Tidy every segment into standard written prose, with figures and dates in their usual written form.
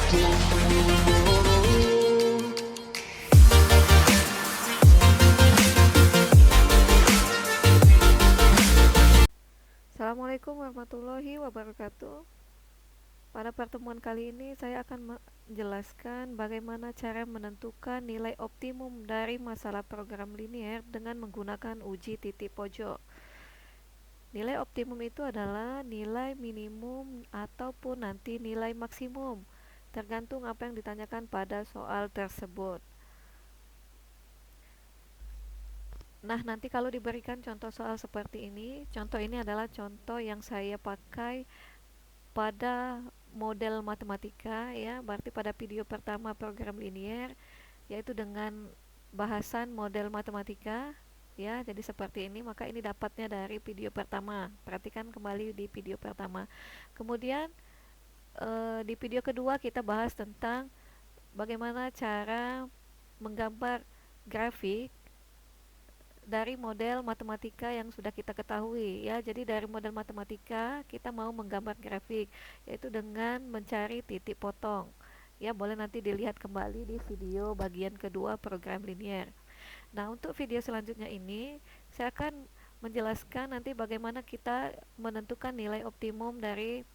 Assalamualaikum warahmatullahi wabarakatuh. Pada pertemuan kali ini saya akan menjelaskan bagaimana cara menentukan nilai optimum dari masalah program linier dengan menggunakan uji titik pojok. Nilai optimum itu adalah nilai minimum ataupun nanti nilai maksimum, tergantung apa yang ditanyakan pada soal tersebut. Nah, nanti kalau diberikan contoh soal seperti ini, contoh ini adalah contoh yang saya pakai pada model matematika, ya, berarti pada video pertama program linier, yaitu dengan bahasan model matematika, ya. Jadi seperti ini, maka ini dapatnya dari video pertama. Perhatikan kembali di video pertama. Kemudian di video kedua kita bahas tentang bagaimana cara menggambar grafik dari model matematika yang sudah kita ketahui, ya. Jadi dari model matematika kita mau menggambar grafik, yaitu dengan mencari titik potong, ya. Boleh nanti dilihat kembali di video bagian kedua program linier. Nah, untuk video selanjutnya ini saya akan menjelaskan nanti bagaimana kita menentukan nilai optimum dari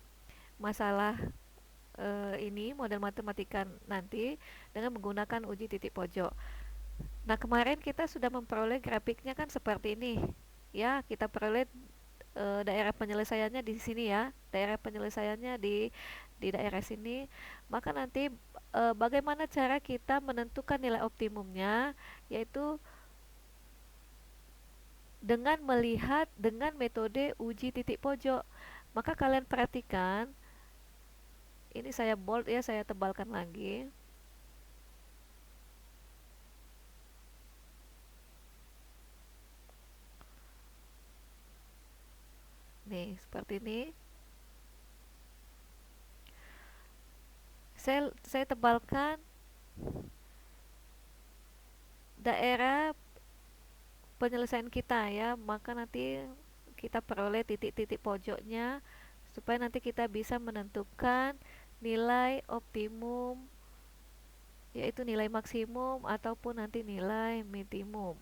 masalah ini model matematika nanti dengan menggunakan uji titik pojok. Nah, kemarin kita sudah memperoleh grafiknya kan seperti ini, ya. Kita peroleh daerah penyelesaiannya di sini, ya. Daerah penyelesaiannya di daerah sini. Maka nanti bagaimana cara kita menentukan nilai optimumnya, yaitu dengan melihat dengan metode uji titik pojok. Maka kalian perhatikan, ini saya bold, ya, saya tebalkan lagi. Nih, seperti ini. Saya tebalkan daerah penyelesaian kita, ya. Maka nanti kita peroleh titik-titik pojoknya supaya nanti kita bisa menentukan nilai optimum, yaitu nilai maksimum ataupun nanti nilai minimum.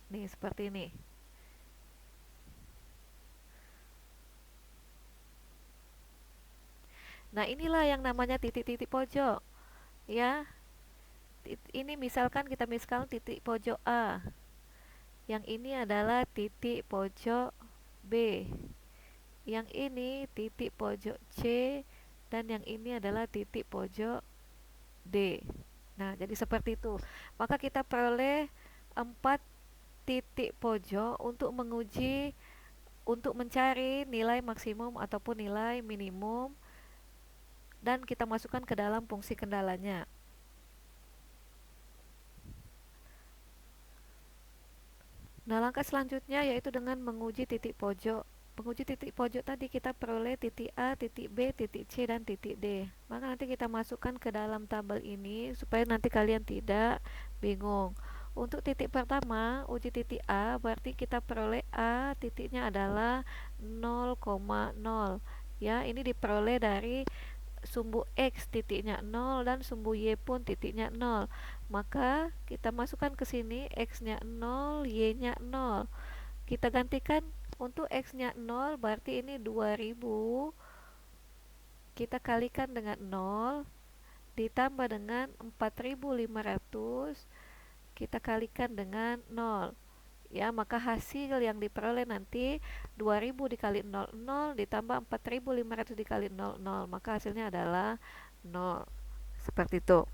Nih, seperti ini. Nah, inilah yang namanya titik-titik pojok, ya. Ini misalkan titik pojok A. Yang ini adalah titik pojok B. Yang ini titik pojok C, dan yang ini adalah titik pojok D. Nah, jadi seperti itu. Maka kita peroleh 4 titik pojok untuk mencari nilai maksimum ataupun nilai minimum, dan kita masukkan ke dalam fungsi kendalanya. Nah, langkah selanjutnya yaitu dengan menguji titik pojok. Menguji titik pojok tadi kita peroleh titik A, titik B, titik C, dan titik D. Maka nanti kita masukkan ke dalam tabel ini supaya nanti kalian tidak bingung. Untuk titik pertama, uji titik A, berarti kita peroleh A titiknya adalah 0,0. Ya, ini diperoleh dari sumbu X titiknya 0 dan sumbu Y pun titiknya 0. Maka kita masukkan ke sini X-nya 0, Y-nya 0. Kita gantikan untuk X-nya 0, berarti ini 2000. Kita kalikan dengan 0 ditambah dengan 4500, kita kalikan dengan 0. Ya, maka hasil yang diperoleh nanti 2000 dikali 00 ditambah 4500 dikali 00, maka hasilnya adalah 0. Seperti itu.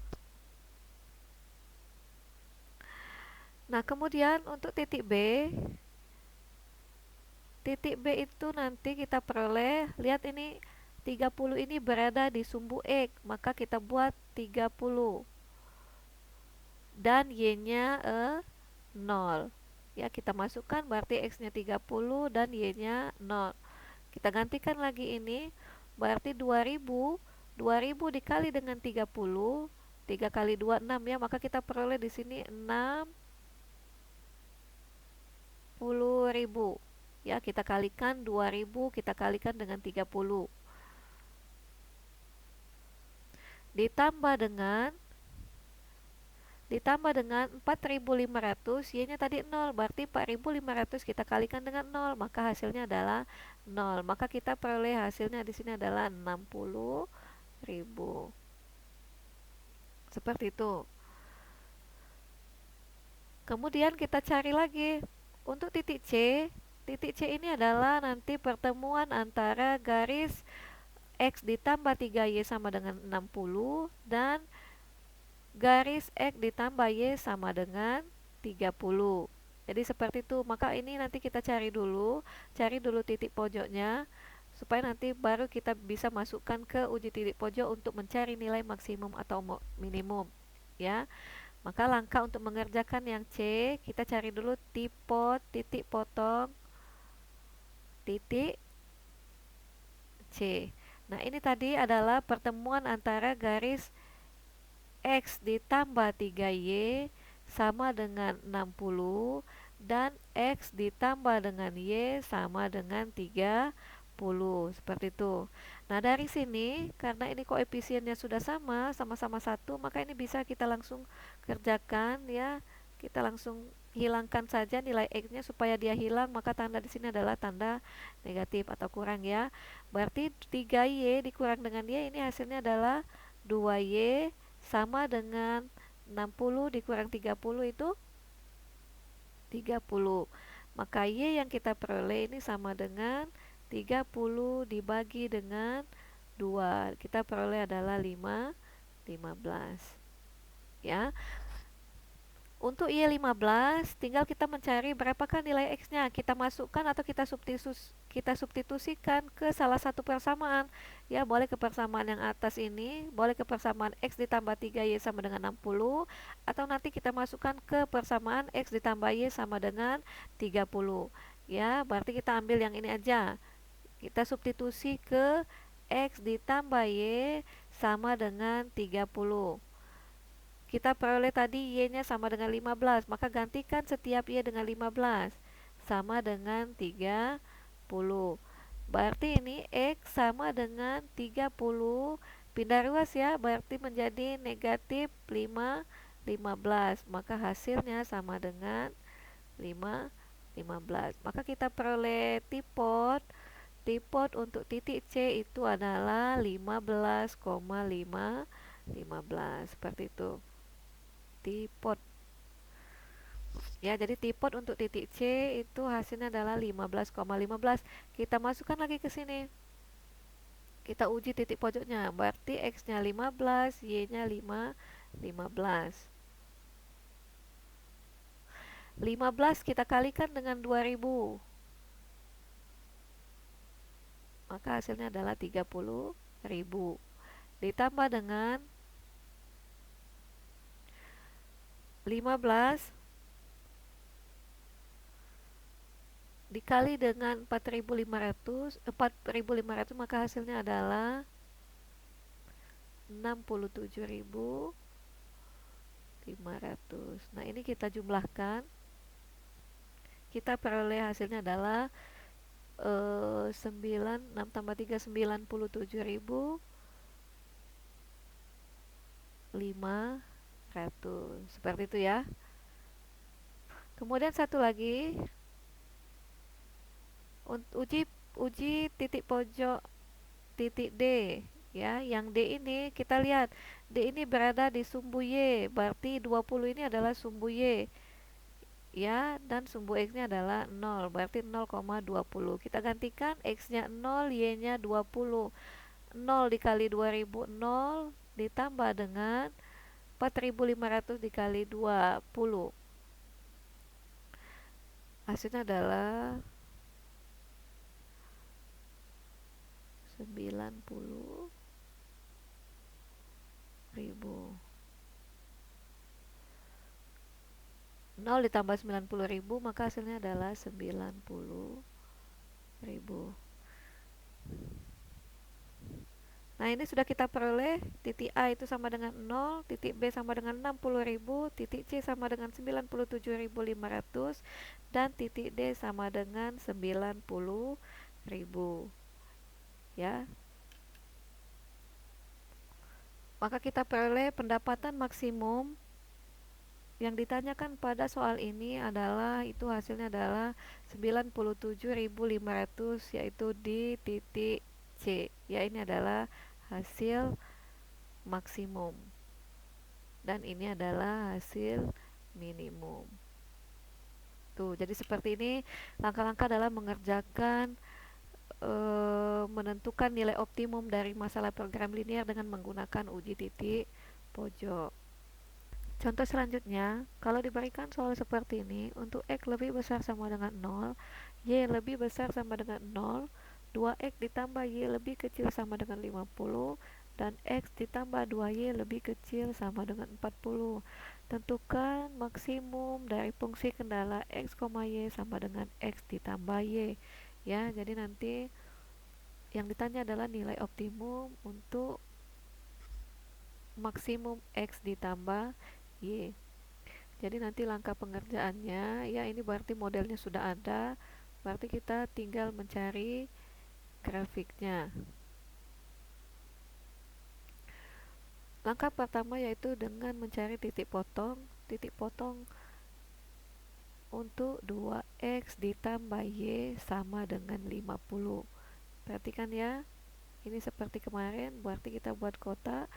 Nah, kemudian untuk titik B itu nanti kita peroleh, lihat ini 30 ini berada di sumbu X, maka kita buat 30 dan Y-nya 0. Ya, kita masukkan berarti X-nya 30 dan Y-nya 0. Kita gantikan lagi ini, berarti 2000 dikali dengan 30, 3 kali 2 6, ya, maka kita peroleh di sini 60.000. Ya, kita kalikan 2000, kita kalikan dengan 30. Ditambah dengan 4.500, y-nya tadi 0, berarti 4.500 kita kalikan dengan 0, maka hasilnya adalah 0. Maka kita peroleh hasilnya di sini adalah 60.000. Seperti itu. Kemudian kita cari lagi untuk titik C. Titik C ini adalah nanti pertemuan antara garis X ditambah 3Y sama dengan 60 dan garis X ditambah Y sama dengan 30. Jadi seperti itu. Maka ini nanti kita cari dulu titik pojoknya supaya nanti baru kita bisa masukkan ke uji titik pojok untuk mencari nilai maksimum atau minimum, ya. Maka langkah untuk mengerjakan yang C, kita cari dulu titik potong titik C. Nah, ini tadi adalah pertemuan antara garis X ditambah 3Y sama dengan 60 dan X ditambah dengan Y sama dengan 30. Seperti itu. Nah, dari sini karena ini koefisiennya sudah sama-sama 1, maka ini bisa kita langsung kerjakan, ya. Kita langsung hilangkan saja nilai X-nya supaya dia hilang, maka tanda di sini adalah tanda negatif atau kurang, ya. Berarti 3Y dikurang dengan Y, ini hasilnya adalah 2Y sama dengan 60 dikurang 30 itu 30. Maka Y yang kita peroleh ini sama dengan 30 dibagi dengan 2. Kita peroleh adalah 15. Ya. Untuk Y15 tinggal kita mencari berapakah nilai X-nya. Kita masukkan atau kita substitusikan ke salah satu persamaan. Ya, boleh ke persamaan yang atas ini, boleh ke persamaan X ditambah 3Y sama dengan 60, atau nanti kita masukkan ke persamaan X ditambah Y sama dengan 30. Ya, berarti kita ambil yang ini aja. Kita substitusi ke X ditambah Y sama dengan 30. Kita peroleh tadi Y-nya sama dengan 15, maka gantikan setiap Y dengan 15, sama dengan 30. Berarti ini X sama dengan 30, pindah ruas ya, berarti menjadi negatif 15. Maka hasilnya sama dengan 15. Maka kita peroleh tipot untuk titik C itu adalah 15,15. Seperti itu. Tipot, ya. Jadi tipot untuk titik C itu hasilnya adalah 15,15. Kita masukkan lagi ke sini, kita uji titik pojoknya, berarti X nya 15, Y nya 15. 15 kita kalikan dengan 2000, maka hasilnya adalah 30.000. Ditambah dengan 15 dikali dengan 4.500, maka hasilnya adalah 67.500. Nah, ini kita jumlahkan, kita peroleh hasilnya adalah 6 tambah 3, 97.500. Seperti itu, ya. Kemudian satu lagi, uji titik pojok titik D, ya. Yang D ini kita lihat, D ini berada di sumbu Y, berarti 20 ini adalah sumbu Y, ya, dan sumbu X-nya adalah 0, berarti 0,20. Kita gantikan X-nya 0, Y-nya 20. 0 dikali 2000, 0 ditambah dengan 4.500 dikali 20. Hasilnya adalah 90.000. 0 ditambah 90.000, maka hasilnya adalah 90.000. Nah, ini sudah kita peroleh. Titik A itu sama dengan 0, titik B sama dengan 60.000, titik C sama dengan 97.500, dan titik D sama dengan 90.000. Ya. Maka kita peroleh pendapatan maksimum yang ditanyakan pada soal ini adalah itu hasilnya adalah 97.500, yaitu di titik C. Ya, ini adalah hasil maksimum. Dan ini adalah hasil minimum. Tuh, jadi seperti ini langkah-langkah dalam mengerjakan menentukan nilai optimum dari masalah program linear dengan menggunakan uji titik pojok. Contoh selanjutnya, kalau diberikan soal seperti ini, untuk X lebih besar sama dengan 0, Y lebih besar sama dengan 0, 2X ditambah Y lebih kecil sama dengan 50, dan X ditambah 2Y lebih kecil sama dengan 40. Tentukan maksimum dari fungsi kendala X, Y sama dengan X ditambah Y. Ya, jadi nanti yang ditanya adalah nilai optimum untuk maksimum X ditambah Y. Jadi nanti langkah pengerjaannya, ya ini berarti modelnya sudah ada, berarti kita tinggal mencari grafiknya. Langkah pertama yaitu dengan mencari titik potong. Titik potong untuk 2X ditambah Y sama dengan 50. Perhatikan ya, ini seperti kemarin, berarti kita buat kotak.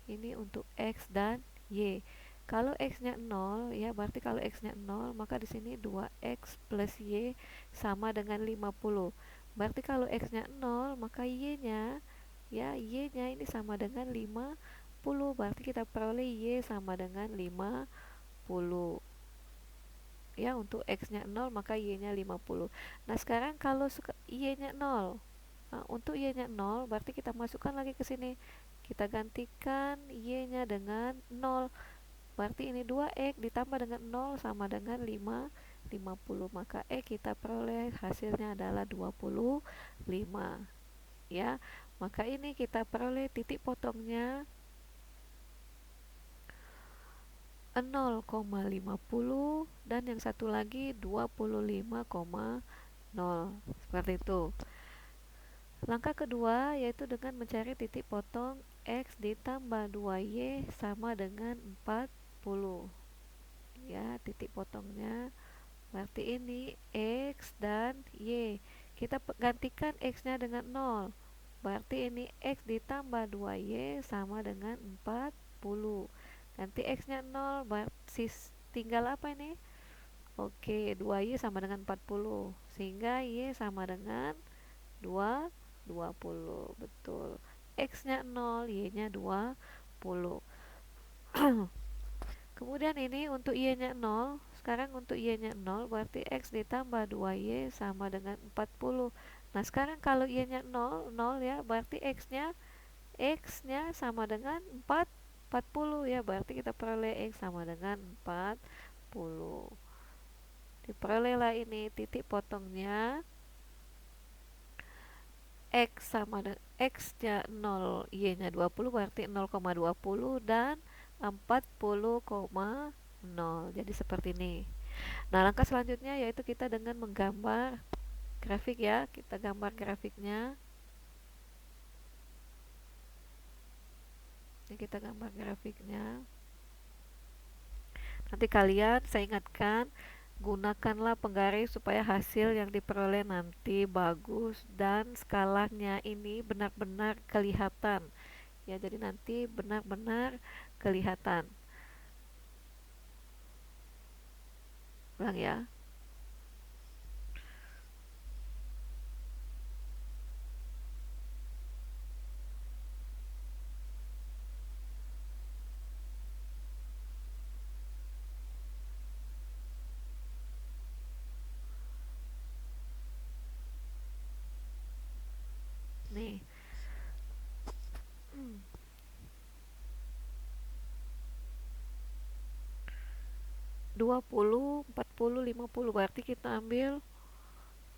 Ini untuk X dan Y. Kalau X-nya 0, ya berarti kalau X-nya 0, maka di sini 2X plus Y sama dengan 50. Berarti kalau X-nya 0, maka Y-nya, ya Y-nya ini sama dengan 50. Berarti kita peroleh Y sama dengan 50. Ya, untuk X-nya 0, maka Y-nya 50. Nah, sekarang kalau Y-nya 0, nah, untuk Y-nya 0, berarti kita masukkan lagi ke sini. Kita gantikan Y-nya dengan 0. Berarti ini 2X ditambah dengan 0 sama dengan 50. Maka kita peroleh hasilnya adalah 25. Ya. Maka ini kita peroleh titik potongnya 0,50 dan yang satu lagi 25,0. Seperti itu. Langkah kedua yaitu dengan mencari titik potong X ditambah 2Y sama dengan 40. Ya, titik potongnya berarti ini X dan Y. Kita gantikan X-nya dengan 0. Berarti ini X ditambah 2Y sama dengan 40. Ganti X-nya 0, berarti tinggal apa ini? Oke, 2Y sama dengan 40. Sehingga Y sama dengan 20. Betul. X-nya 0, Y-nya 20. Kemudian ini untuk Y-nya 0. Sekarang untuk Y-nya 0 berarti X ditambah 2Y sama dengan 40. Nah, sekarang kalau Y-nya 0, 0 ya, berarti X-nya sama dengan 40 ya. Berarti kita peroleh X sama dengan 40. Diperolehlah ini titik potongnya X sama dengan X-nya 0, Y-nya 20, berarti 0,20 dan 40,0. Jadi seperti ini. Nah, langkah selanjutnya yaitu kita dengan menggambar grafik ya. Kita gambar grafiknya. Ini kita gambar grafiknya. Nanti kalian, saya ingatkan, gunakanlah penggaris supaya hasil yang diperoleh nanti bagus dan skalanya ini benar-benar kelihatan. Ya, jadi nanti benar-benar kelihatan. Ulang ya. Nih. 20, 40, 50, berarti kita ambil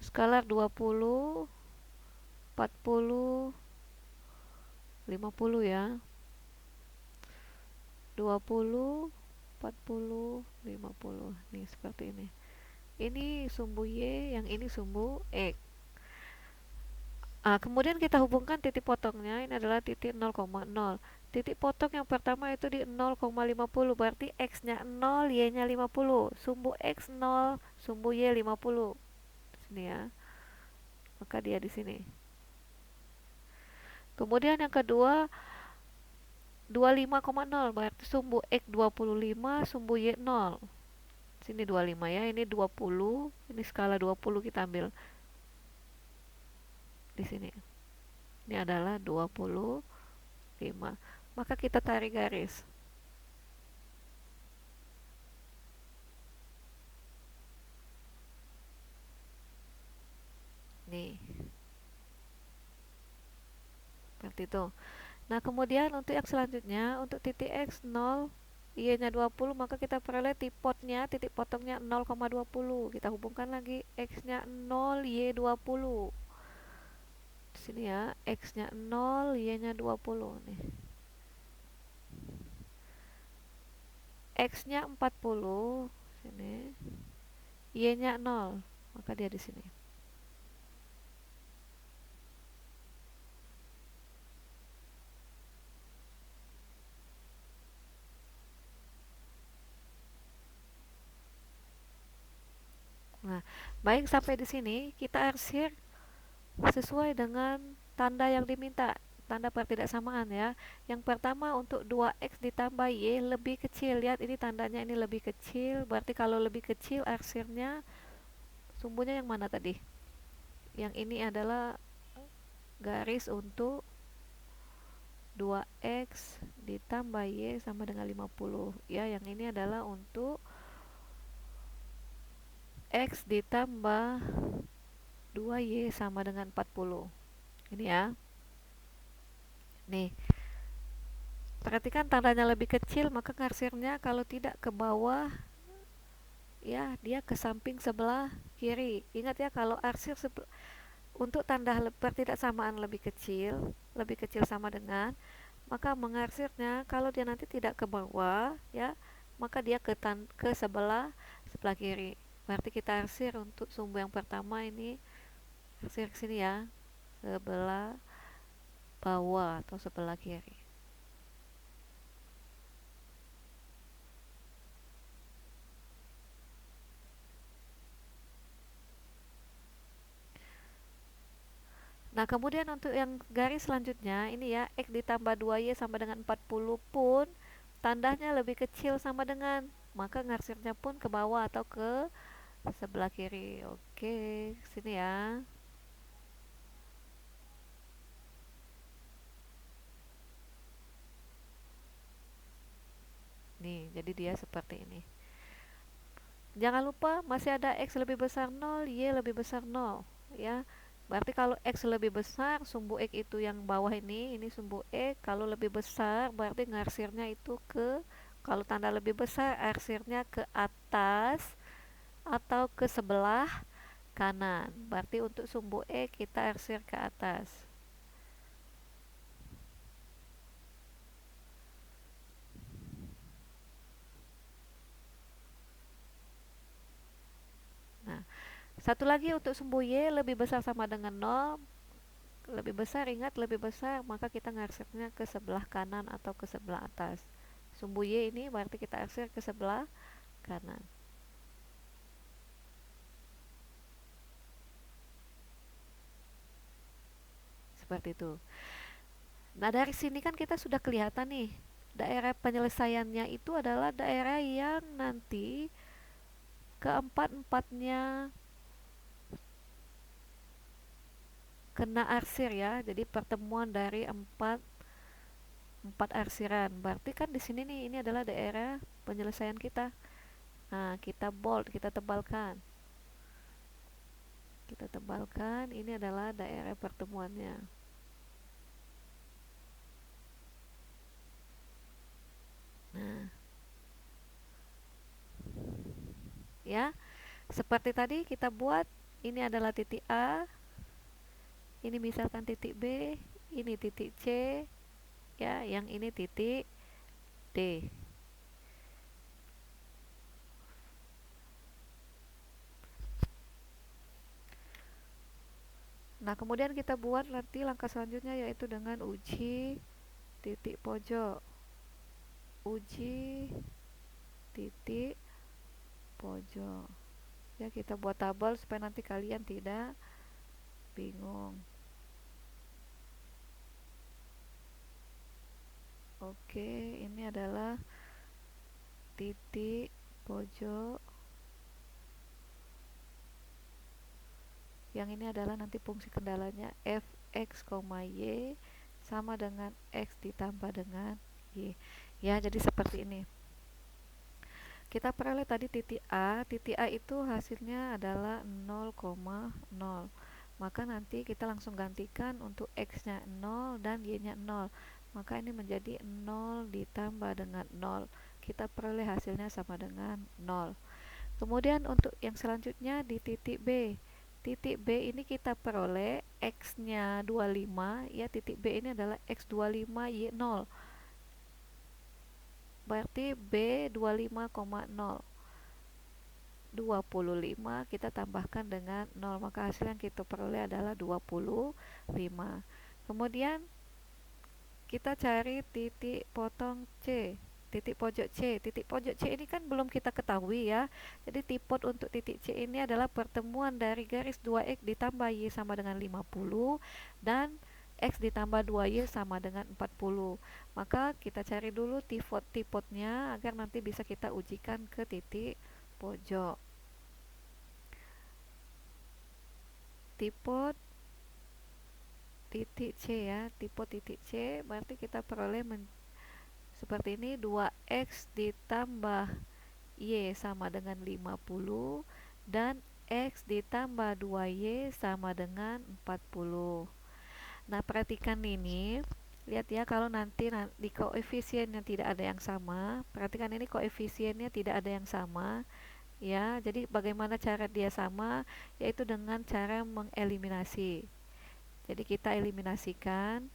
skalar 20, 40, 50 ya, 20, 40, 50. Nih seperti ini sumbu Y, yang ini sumbu X. Kemudian kita hubungkan titik potongnya, ini adalah titik 0,0. Titik potong yang pertama itu di 0,50, berarti X-nya 0, Y-nya 50. Sumbu X 0, sumbu Y 50. Sini ya. Maka dia di sini. Kemudian yang kedua 25,0, berarti sumbu X 25, sumbu Y 0. Sini 25 ya, ini 20, ini skala 20 kita ambil di sini. Ini adalah 25. Maka kita tarik garis. Nih, seperti itu. Nah, kemudian untuk yang selanjutnya, untuk titik X 0, Y-nya 20, maka kita peroleh titik potongnya 0,20. Kita hubungkan lagi X-nya 0, Y 20. Di sini ya, X-nya 0, Y-nya 20 nih. X-nya 40, sini. Y-nya 0, maka dia di sini. Nah, baik sampai di sini kita arsir sesuai dengan tanda yang diminta, tanda pertidaksamaan ya. Yang pertama untuk 2x ditambah y lebih kecil, lihat ini tandanya ini lebih kecil, berarti kalau lebih kecil arsirnya sumbunya yang mana tadi? Yang ini adalah garis untuk 2x ditambah y sama dengan 50 ya. Yang ini adalah untuk x ditambah 2y sama dengan 40. Ini ya. Nih, perhatikan tandanya lebih kecil, maka ngarsirnya kalau tidak ke bawah ya, dia ke samping sebelah kiri. Ingat ya, kalau arsir untuk tanda pertidaksamaan lebih kecil sama dengan, maka mengarsirnya kalau dia nanti tidak ke bawah ya, maka dia ke sebelah kiri. Berarti kita arsir untuk sumbu yang pertama ini, arsir ke sini ya, sebelah bawah atau sebelah kiri. Nah, kemudian untuk yang garis selanjutnya, ini ya, X ditambah 2Y sama dengan 40 pun tandanya lebih kecil sama dengan, maka ngarsirnya pun ke bawah atau ke sebelah kiri. Oke, sini ya. Nih, jadi dia seperti ini. Jangan lupa masih ada X lebih besar 0, Y lebih besar 0 ya. Berarti kalau X lebih besar, sumbu X itu yang bawah ini sumbu X. Kalau lebih besar, berarti ngarsirnya itu ke, kalau tanda lebih besar, arsirnya ke atas atau ke sebelah kanan. Berarti untuk sumbu X kita arsir ke atas. Nah, satu lagi untuk sumbu Y lebih besar sama dengan 0, lebih besar, ingat lebih besar, maka kita ngarsirnya ke sebelah kanan atau ke sebelah atas. Sumbu Y ini berarti kita arsir ke sebelah kanan. Seperti itu. Nah, dari sini kan kita sudah kelihatan nih, daerah penyelesaiannya itu adalah daerah yang nanti keempat-empatnya kena arsir ya. Jadi pertemuan dari empat arsiran. Berarti kan di sini nih, ini adalah daerah penyelesaian kita. Nah, kita bold, kita tebalkan. Kita tebalkan, ini adalah daerah pertemuannya. Nah, ya, seperti tadi kita buat, ini adalah titik A, ini misalkan titik B, ini titik C, ya, yang ini titik D. Nah, kemudian kita buat nanti langkah selanjutnya yaitu dengan uji titik pojok. Uji titik pojok. Ya, kita buat tabel supaya nanti kalian tidak bingung. Oke, ini adalah titik pojok. Yang ini adalah nanti fungsi kendalanya fx, y sama dengan x ditambah dengan y. Ya, jadi seperti ini. Kita peroleh tadi titik A. Titik A itu hasilnya adalah 0,0. Maka nanti kita langsung gantikan untuk x-nya 0 dan y-nya 0. Maka ini menjadi 0 ditambah dengan 0. Kita peroleh hasilnya sama dengan 0. Kemudian untuk yang selanjutnya di titik B. Titik B ini kita peroleh x-nya 25, ya, titik B ini adalah x 25 y 0. Berarti B 25,0. 25 kita tambahkan dengan 0, maka hasil yang kita peroleh adalah 25. Kemudian kita cari titik potong C, titik pojok C. Titik pojok C ini kan belum kita ketahui, ya. Jadi tipot untuk titik C ini adalah pertemuan dari garis 2x ditambah y sama dengan 50 dan x ditambah 2y sama dengan 40. Maka kita cari dulu tipotnya agar nanti bisa kita ujikan ke titik pojok. Tipot titik C, ya, tipot titik C berarti kita peroleh seperti ini, 2x ditambah y sama dengan 50 dan x ditambah 2y sama dengan 40. Nah, perhatikan ini, lihat ya, kalau nanti di koefisiennya tidak ada yang sama, perhatikan ini koefisiennya tidak ada yang sama, ya. Jadi bagaimana cara dia sama, yaitu dengan cara mengeliminasi. Jadi kita eliminasikan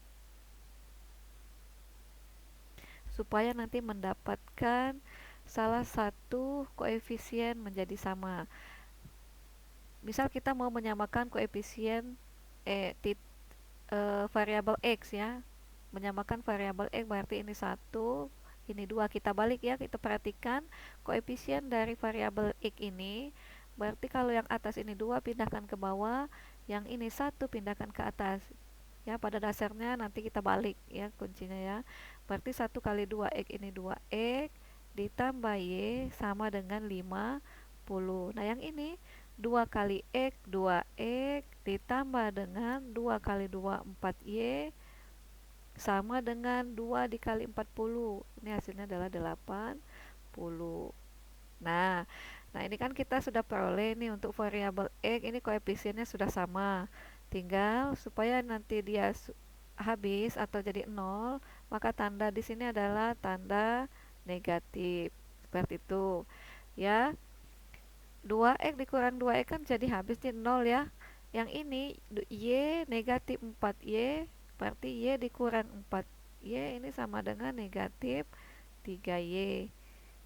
supaya nanti mendapatkan salah satu koefisien menjadi sama. Misal kita mau menyamakan koefisien variabel x, ya. Menyamakan variabel x berarti ini 1, ini 2. Kita balik, ya. Kita perhatikan koefisien dari variabel x ini. Berarti kalau yang atas ini 2 pindahkan ke bawah, yang ini 1 pindahkan ke atas. Ya, pada dasarnya nanti kita balik, ya, kuncinya, ya. Berarti 1 kali 2x ini 2x ditambah y sama dengan 50. Nah, yang ini 2 kali x 2x ditambah dengan 2 kali 2 4y sama dengan 2 dikali 40. Ini hasilnya adalah 80. Nah, ini kan kita sudah peroleh nih untuk variabel x, ini koefisiennya sudah sama. Tinggal supaya nanti dia habis atau jadi 0, maka tanda di sini adalah tanda negatif. Seperti itu. Ya. 2x dikurang 2x kan jadi habis nih 0, ya. Yang ini y negatif 4y, berarti y dikurang 4y ini sama dengan negatif 3y.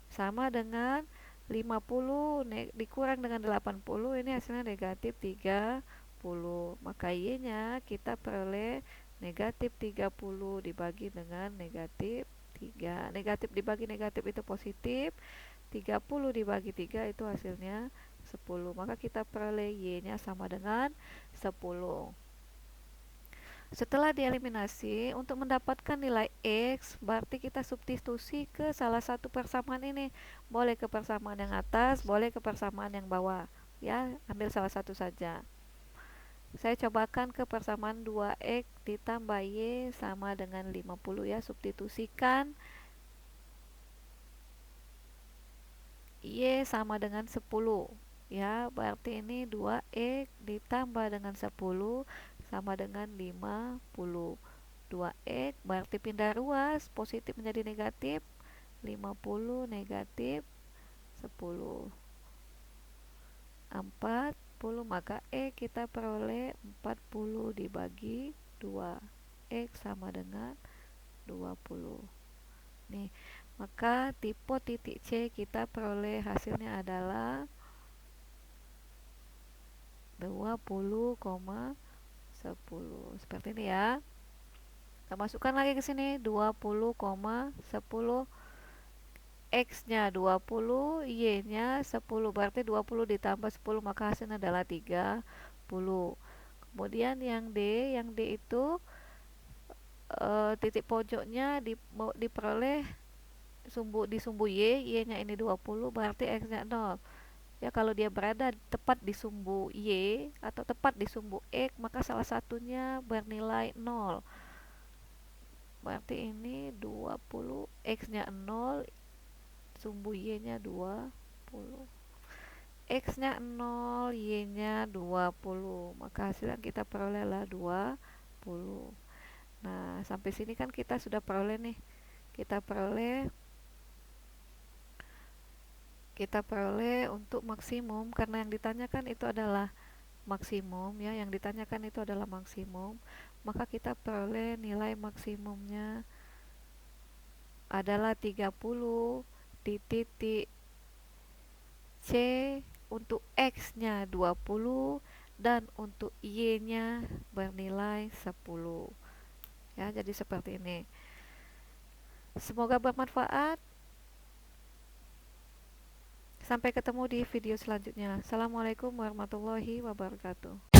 Sama dengan 50 dikurang dengan 80, ini hasilnya negatif 30. Maka y-nya kita peroleh negatif 30 dibagi dengan negatif 3. Negatif dibagi negatif itu positif, 30 dibagi 3 itu hasilnya 10. Maka kita peroleh y-nya sama dengan 10. Setelah dieliminasi, untuk mendapatkan nilai x, berarti kita substitusi ke salah satu persamaan ini. Boleh ke persamaan yang atas, boleh ke persamaan yang bawah. Ya, ambil salah satu saja. Saya cobakan ke persamaan 2x ditambah y sama dengan 50, ya. Substitusikan y sama dengan 10. Ya, berarti ini 2x ditambah dengan 10 sama dengan 50. 2x berarti pindah ruas, positif menjadi negatif, 50 negatif 10. 40, maka kita peroleh 40 dibagi 2. X sama dengan 20. Nih, maka tipe titik C kita peroleh hasilnya adalah 20,10. Seperti ini ya. Kita masukkan lagi ke sini 20,10. X-nya 20, Y-nya 10. Berarti 20 ditambah 10 maka hasilnya adalah 30. Kemudian yang D itu titik pojoknya diperoleh di sumbu Y, Y-nya ini 20, berarti X-nya 0. Ya, kalau dia berada tepat di sumbu Y atau tepat di sumbu X, maka salah satunya bernilai 0. Berarti ini 20, X-nya 0, sumbu Y-nya 20. X-nya 0, Y-nya 20. Maka hasil yang kita peroleh adalah 20. Nah, sampai sini kan kita sudah peroleh nih. Kita peroleh untuk maksimum, karena yang ditanyakan itu adalah maksimum ya, yang ditanyakan itu adalah maksimum, maka kita peroleh nilai maksimumnya adalah 30 di titik C untuk X-nya 20 dan untuk Y-nya bernilai 10. Ya, jadi seperti ini. Semoga bermanfaat. Sampai ketemu di video selanjutnya. Assalamualaikum warahmatullahi wabarakatuh.